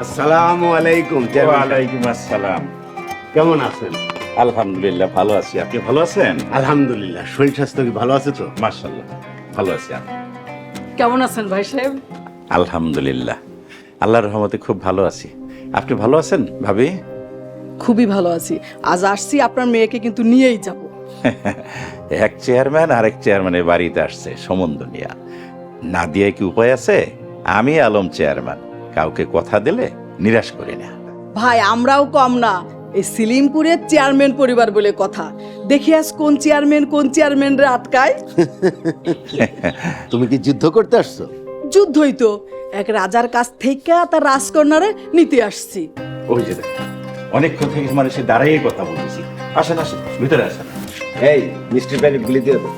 আসসালামু আলাইকুম। ওয়ালাইকুম আসসালাম। কেমন আছেন? আলহামদুলিল্লাহ ভালো আছি, আপনি ভালো আছেন? আলহামদুলিল্লাহ। শরীর স্বাস্থ্য কি ভালো আছে তো? মাশাআল্লাহ ভালো আছি আমি। কেমন আছেন ভাই সাহেব? আলহামদুলিল্লাহ আল্লাহর রহমতে খুব ভালো আছি। আপনি ভালো আছেন ভাবি? খুবই ভালো আছি। আজ আসছি আপনার মেয়েকে কিন্তু নিয়েই যাব। এক চেয়ারম্যান আরেক চেয়ারম্যানের বাড়িতে আসছে সম্বন্ধ নিয়ে, না দিয়ে কি উপায় আছে? আমি আলম চেয়ারম্যান, কাউকে কথা দিলে নিরাশ করি না। ভাই আমরাও কম না, এই সিলিমপুরের চেয়ারম্যান পরিবার বলে কথা। দেখি আজ কোন চেয়ারম্যান রে আটকায়। তুমি কি যুদ্ধ করতে আসছো? যুদ্ধই তো, এক রাজার কাছ থেকে তার রাজকন্যারে নিতে আসছি। ওই যে দেখ, অনেকক্ষণ থেকে মানে সে দাঁড়াইয়ে কথা বলতেছি। আসেন আসেন ভিতরে আসেন। এই মিষ্টির প্যাকেট গুলি দিয়ে দাও।